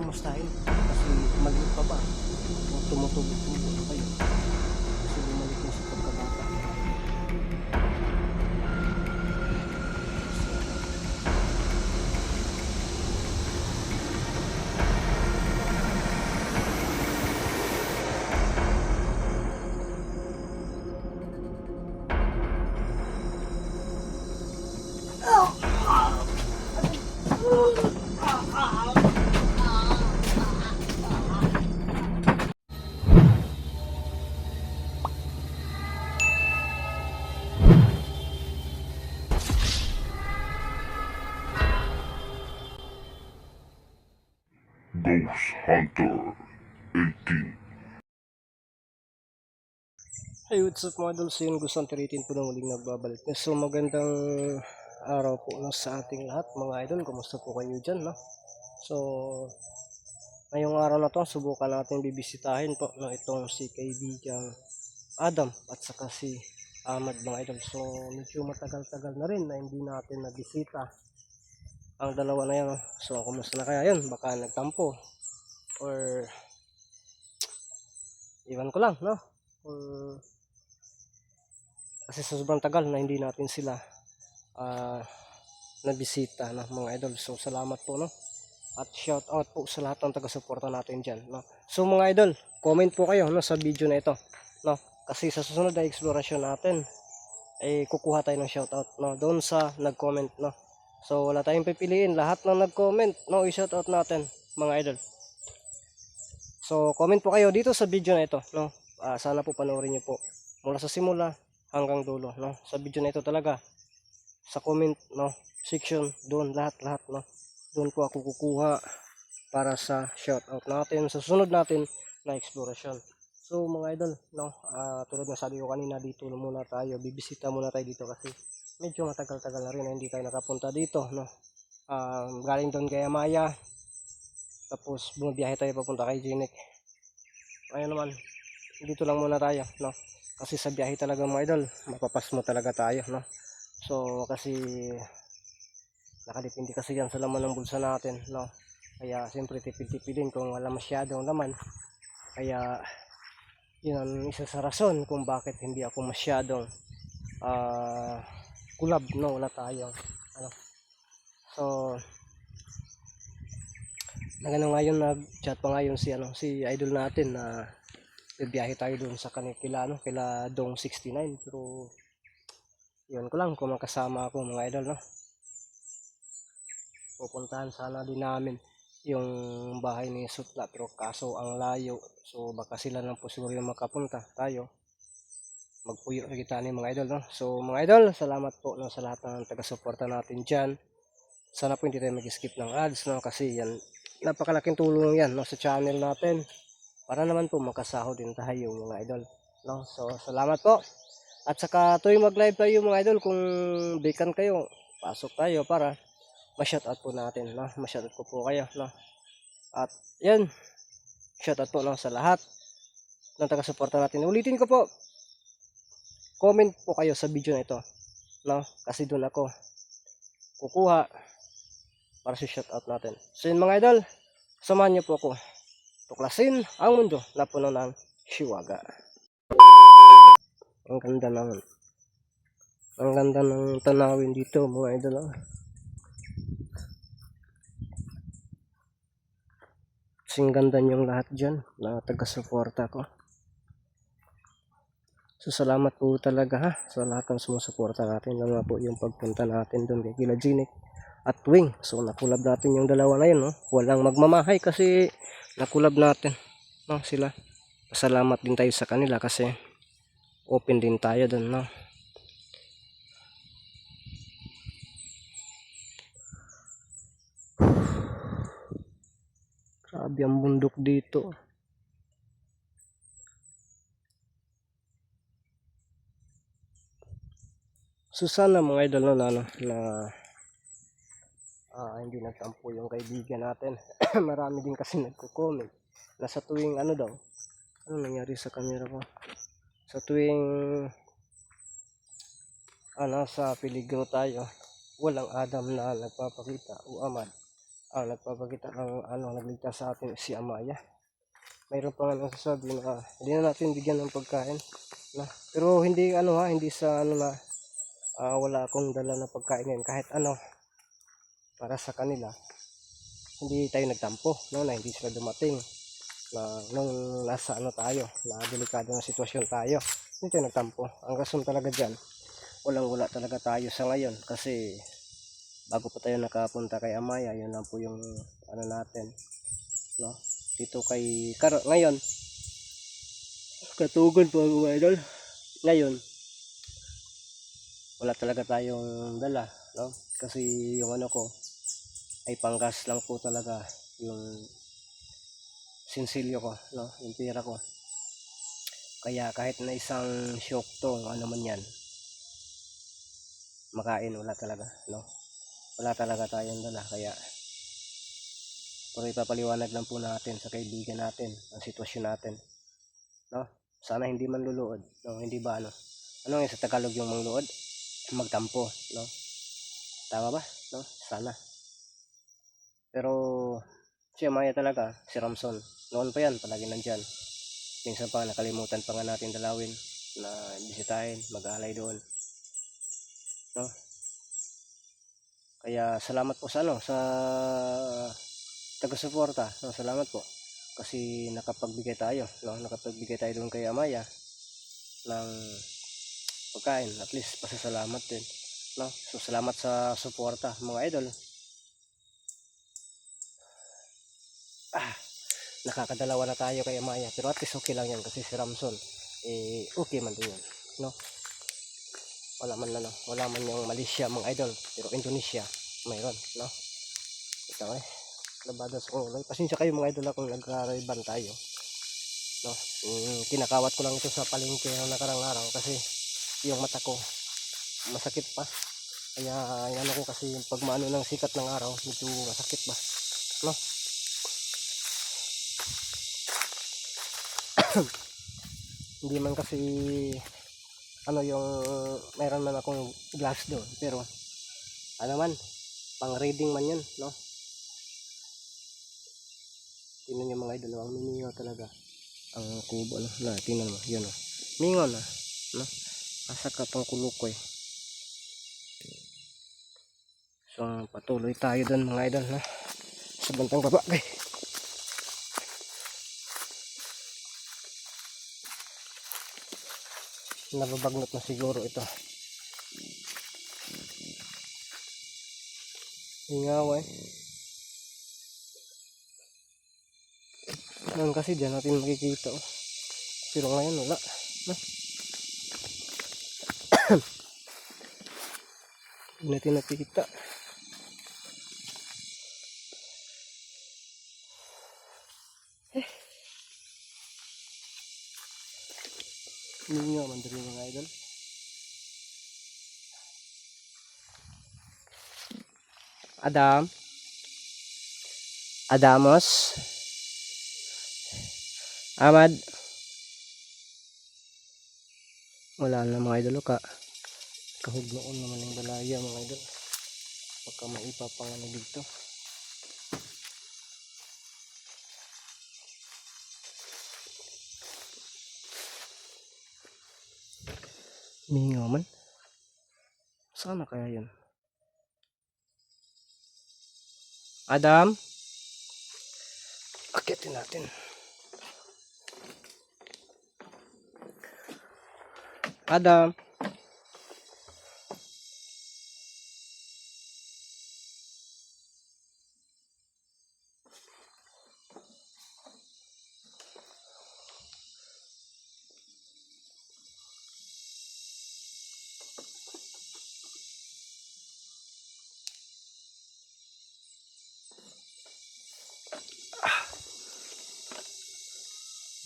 kamustahin kasi maliit pa ba o tumutubo-tubo na kayo kasi bumalik na sa pagkabata. Ghost Hunter 18. Hey, what's up mga idol? So yun, Ghost Hunter 18 po na muling nagbabalik. So magandang araw po no, sa ating lahat mga idol. Kumusta po kayo dyan, no? So ngayong araw na to, subukan natin bibisitahin po no, itong si kaibigang Adam at saka si Ahmad mga idol. So medyo matagal-tagal na rin na hindi natin nabisita ang dalawa na yan. No? So kumusta na kaya yun? Baka nagtampo or iwan ko lang, no? Kasi sa sobrang tagal na hindi natin sila nabisita no, mga idol. So salamat po no. At shout out po sa lahat ng taga-suporta natin diyan, no. So mga idol, comment po kayo no sa video na ito, no. Kasi sa susunod na eksplorasyon natin ay kukuha tayo ng shout out no doon sa nag-comment no. So wala tayong pipiliin, lahat ng nag-comment no i-shout out natin mga idol. So comment po kayo dito sa video na ito no. Sana po panoorin niyo po mula sa simula hanggang dulo no. Sa video na ito talaga sa comment no section doon lahat no. Doon po ako kukuha para sa shoutout natin sa susunod natin na eksplorasyon. So mga idol no, tulad ng sabi ko kanina, dito muna tayo, bibisita muna tayo dito kasi medyo matagal-tagal na rin na hindi tayo nakapunta dito no. Galing doon kay Amaya, tapos bumibiyahe tayo papunta kay Jinek. Ayun naman, dito lang muna tayo no. Kasi sa biyahe talaga mga idol, mapapasmo talaga tayo no. So kasi nakadepende kasi yan sa laman ng bulsa natin no. Kaya siyempre tipid-tipidin kung wala masyadong laman. Kaya yun ang isa sa rason kung bakit hindi ako masyadong kulab no, wala tayong ano. So nagano ngayon, nag-chat pa ngayon si ano, si idol natin na bibiyahe tayo doon sa kanila ano, kila Dong 69, pero yun ko lang kung makasama ako mga idol no. Pupuntahan sana din namin yung bahay ni Sutla, pero kaso ang layo, so baka sila lang po siguro yung makapunta, tayo magpuyo na kita ni mga idol no. So mga idol, salamat po no, sa lahat ng taga-suporta natin dyan. Sana po hindi tayo mag-skip ng ads no, kasi yan napakalaking tulong yan no, sa channel natin para naman po makasahod din tayo mga idol no. So salamat po. At saka tuwing mag-live tayo mga idol, kung vacant kayo, pasok tayo para ma-shoutout po natin no, ma-shoutout ko po kayo no. At yan, shoutout po no sa lahat ng taga-suporta natin. Ulitin ko po, comment po kayo sa video na ito no, kasi doon ako kukuha para sa shoutout natin. So yun mga idol, samahan niyo po ako tuklasin ang mundo na puno ng Shiwaga. Ang ganda ng tanawin dito mga idol oh. Kasing ganda niyong lahat dyan na taga-suporta ko. So salamat po talaga ha sa lahat ng sumusuporta natin, lalo na po yung pagpunta natin doon kay Kila Jinek at Wing. So nakulab natin yung dalawa na yun no? Walang magmamahay kasi nakulab natin no, sila. Salamat din tayo sa kanila kasi open din tayo doon no. Grabe ang bundok dito. So sana mga idol no, na hindi nagtampo yung kaibigan natin. Marami din kasi nagko-comment na sa tuwing ano daw, ano nangyari sa camera ko, sa tuwing sa peligro tayo, walang Adam na nagpapakita o Ahmad. nagpapakita ng nagligtas sa atin si Amaya. Mayroon pa nga nasasabi na hindi na natin bigyan ng pagkain na, pero hindi hindi sa na wala akong dala na pagkain ngayon, kahit para sa kanila. Hindi tayo nagtampo na hindi sila dumating na nung nasa tayo, na delikado na sitwasyon tayo. Hindi tayo nagtampo. Ang rason talaga dyan, wala talaga tayo sa ngayon, kasi bago pa tayo nakapunta kay Amaya, yun lang po yung natin, no? Dito kay ngayon, katugon po mga idol. Ngayon, wala talaga tayong dala, no? Kasi yung ko ay panggas lang po talaga, yung sinsilyo ko, no? Yung pera ko. Kaya kahit na isang syokto, man yan, makain wala talaga, no? Wala talaga tayong dala. Kaya pero ipapaliwanag lang po natin sa kaibigan natin ang sitwasyon natin, no? Sana hindi man luluod, no? Hindi ba ano nga sa Tagalog yung mangluod? Magtampo, no? Tama ba, no? Sana. Pero si Amaya talaga, si Ramson, noon pa yan palagi nandyan. Minsan pa nakalimutan pa nga natin dalawin na bisitahin, mag-aalay doon, no? Kaya salamat po sa sa taga-suporta, no? Salamat po kasi nakapagbigay tayo, no? Nakapagbigay tayo doon kay Amaya ng pagkain, at least pasasalamat din, no? So salamat sa suporta mga idol. Nakakadalawa na tayo kay Amaya, pero at least okay lang yan kasi si Ramson okay man din yan, no? Wala man yung Malaysia mga idol, pero Indonesia mayroon, no? Ito labada sa kulay. Pasensya kayo mga idol kung nagkariban tayo, no? Kinakawat ko lang ito sa palengke ng nakarang araw kasi yung mata ko masakit pa. Kaya ko kasi pag maano ng sikat ng araw, medyo masakit ba, no? Hindi man kasi yung mayroon man akong glass doon, pero man, pang reading man yan, no? Tingnan nyo mga idol, ang mimingaw talaga ang kubo, na tingnan mo, yun mingaw na, no? Asa ka pang kulukoy. So patuloy tayo doon mga idol, no? Sa bantang baba, nababagnot na siguro ito. Ingaw Ngayon kasi dyan natin makikita, pero ngayon wala, no? Hindi natin nakikita. Hindi nga man din mga idol. Adamos, Ahmad, wala na mga idol, kahugnoon naman ng dalaya mga idol, baka maipapangano dito. Mingaw man, sana kaya yun. Adam, akitin natin. Adam,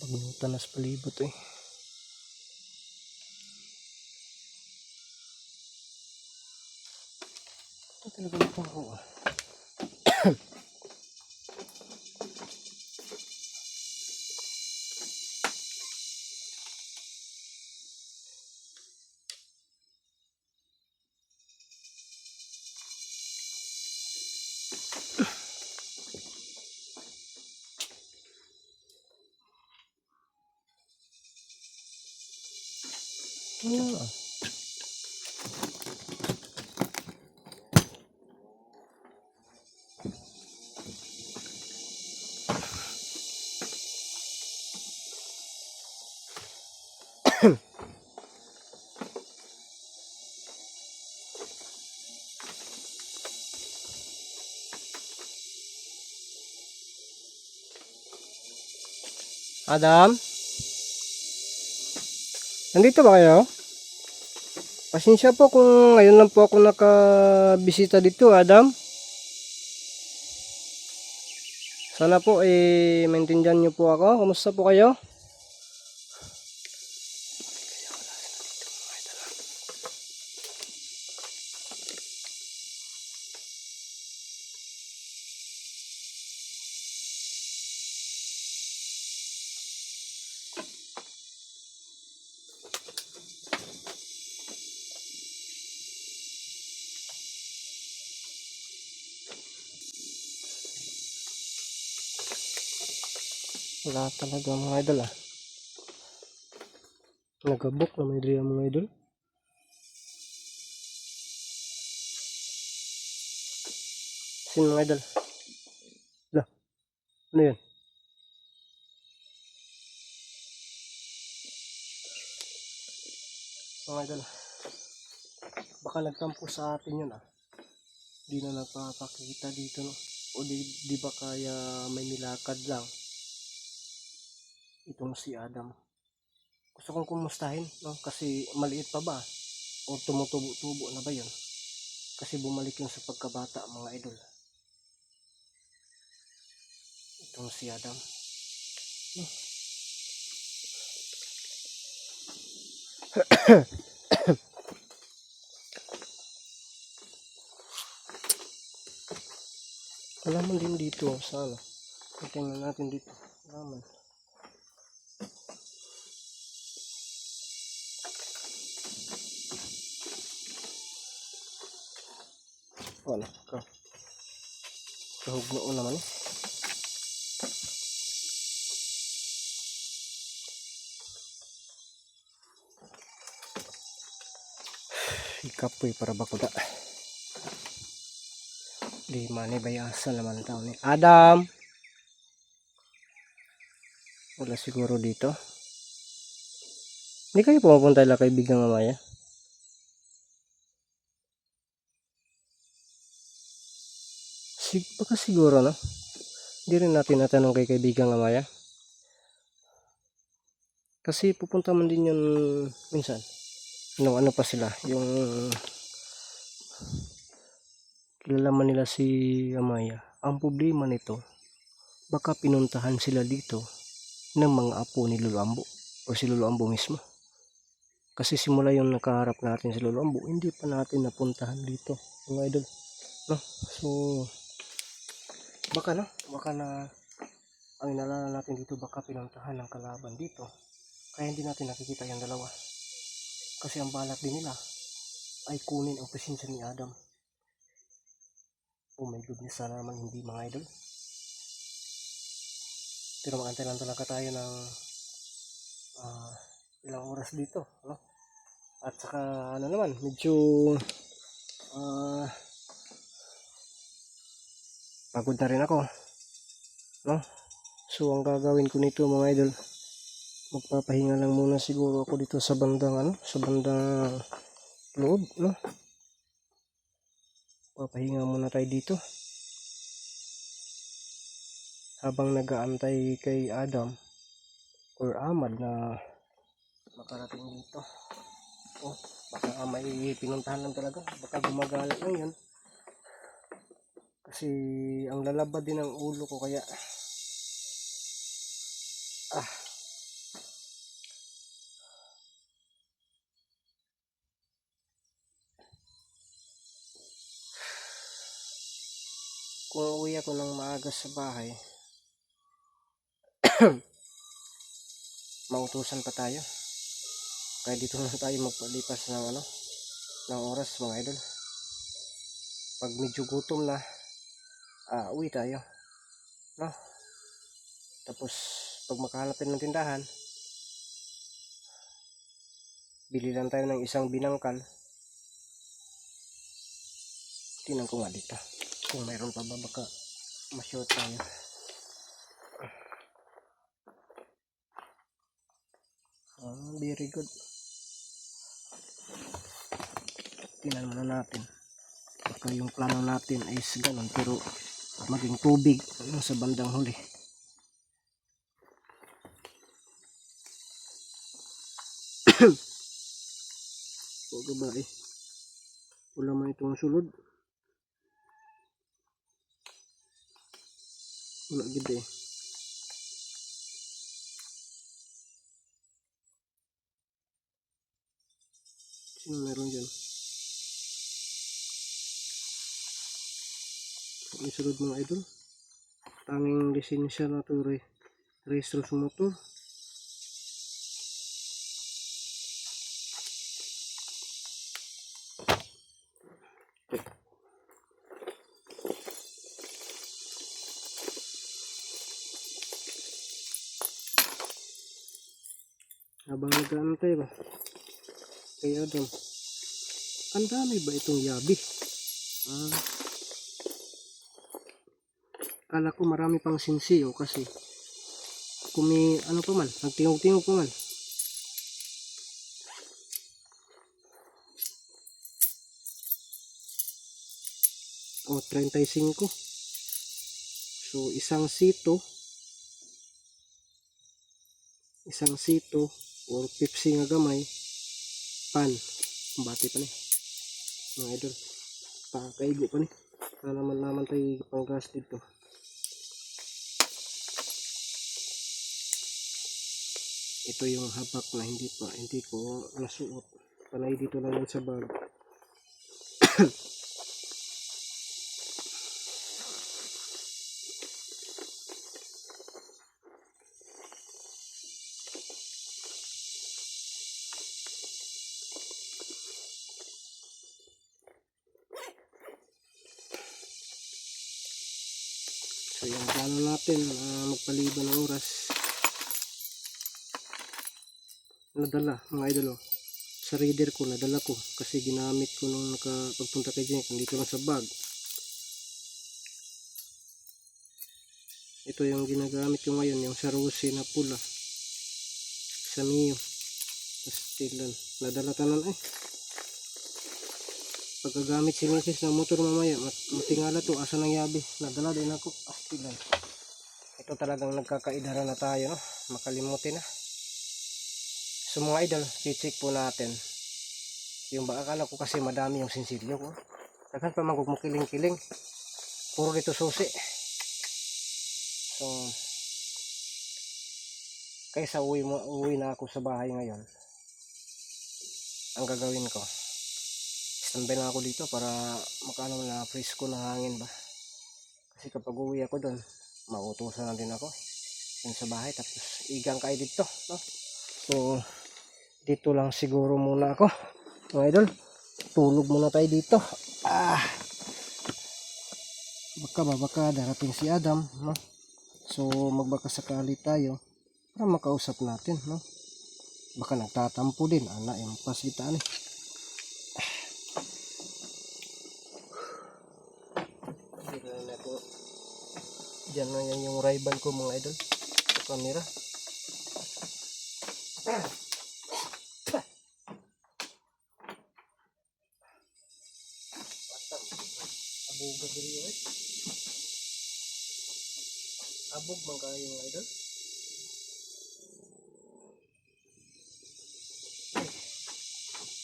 pagnutan na sa palibot ito talaga mapaho Wala. Adam? Nandito ba kayo? Pasensya po kung ngayon lang po ako nakabisita dito, Adam. Sana po maintindihan niyo po ako. Kumusta po kayo? Wala talaga mga idol ah. Nagabok na may idol mga idol. Sino mga idol? Lah, ano yun? Mga idol, baka nagkampo sa atin yun ah. Di na nagpapakita dito no. O di ba kaya may nilakad lang itong si Adam. Gusto kong kumustahin no? Kasi maliit pa ba? O tumutubo-tubo na ba yun? Kasi bumalik yun sa pagkabata mga idol. Itong si Adam. No? Halaman din dito sa ano. Tingnan natin dito. Halaman. Wala. Kahug noon naman eh. Ikapoy para bakuda. Di mani bayasa naman tao ni Adam. Wala siguro dito. Hindi kayo pumapunta lang kaibigan ng Amaya? Baka siguro no? Hindi rin natin natanong kay kaibigan ng Amaya. Kasi pupunta man din yun minsan. Nung ano pa sila, yung kilala man nila si Amaya. Ang problema nito, baka pinuntahan sila dito ng mga apo ni Lolo Ambo o si Lolo Ambo mismo. Kasi simula yung nakaharap natin si Lolo Ambo, hindi pa natin napuntahan dito, mga idol. No? So, baka na ang inalala natin dito baka pinuntahan ng kalaban dito. Kaya hindi natin nakikita yung dalawa. Kasi ang balak din nila ay kunin ang presensya ni Adam. Oh my goodness, sana naman hindi mga idol. Pero magantay lang talaga tayo ng ilang oras dito, no? At saka ano naman, medyo pagod na rin ako, no? So ang gagawin ko nito mga idol, magpapahinga lang muna siguro ako dito sa bandang sa bandang loob, no? Papahinga muna tayo dito habang nag-aantay kay Adam or Ahmad na makarating dito. Oh, baka may pinuntahan lang talaga, baka gumagala lang yun kasi ang lalabad din ang ulo ko kaya kung uwi ako ng maaga sa bahay mautusan pa tayo kaya dito na tayo magpalipas ng ng oras mga idol. Pag medyo gutom na uwi tayo, no? Tapos pag makahanap tayo ng tindahan Bili lang tayo ng isang binangkal. Tingnan ko nga dito. Kung mayroon pa ba, baka ma-short tayo. Very good. Tingnan muna natin. Baka yung plano natin ay ganun, pero maging tubig sa bandang huli. O babae. Wala man itong sulod. Wala gid eh. Sino meron dyan? May sulod mga idol. Tanging lisensya na ito rehistro sa motor. Habang nag-aantay ba? Kaya doon. Ang dami ba itong yabi? Kala ko marami pang sinsiyo kasi kung may ano pa man, nagtingog-tingog pa man. O, 35. So, isang sito or Pepsi nga gamay pan bati pa ni mga idol, pakaigo pa ni na naman tayo pang gas dito. Ito yung habak na hindi ko nasuot, panay dito lang yan sa bag. So yung plano natin, magpaliban ng oras, nadala mga idol. Sa reader ko nadala ko kasi ginamit ko nung nakapagpunta kay Jenny, dito lang sa bag. Ito yung ginagamit ko ngayon, yung sa Rose na pula, sa Mio Pastilan, nadala tanan eh. Pagkagamit si Mrs. ng motor mamaya, matingala to, asa nang yabi, nadala din ako, Pastilan. Ito talagang nagkakaidara na tayo, no? Makalimutin na. So mga idol, check po natin. Yung ba, akala ko kasi madami yung sinsilyo ko. Dagan pa magmukiling-kiling. Puro dito susi. So, kaysa uwi na ako sa bahay ngayon, ang gagawin ko, standby na ako dito para makaano na fresco na hangin ba. Kasi kapag uwi ako doon, mautusan na din ako yun sa bahay, tapos igang kayo dito, no? So dito lang siguro muna ako mga idol, tulog muna tayo dito. Baka darating si Adam, no? So magbaka sakali tayo para makausap natin, no? Baka nagtatampo din, ana yung pasitaan eh. Diyan na yan yung rival ko mga idol sa camera. Abog diri eh. Abog man kayo mga idol.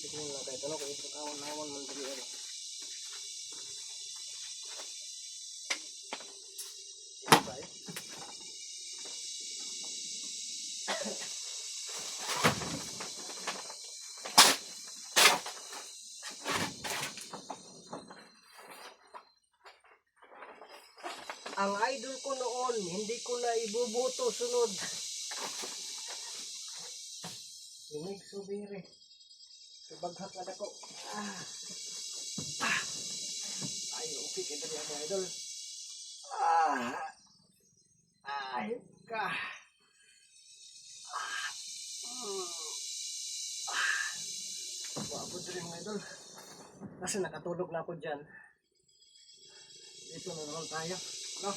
Tignan lang kayo tanong kung ito awan-awan man diri eh. Ang idol ko noon, hindi ko na ibubuto sunod. Inig subiri. Ibaghat na dako. Ay, okay kita niya mga idol. Ay, ka. Wabod rin mga idol. Kasi nakatulog na ako dyan. Dito na naman tayo. No?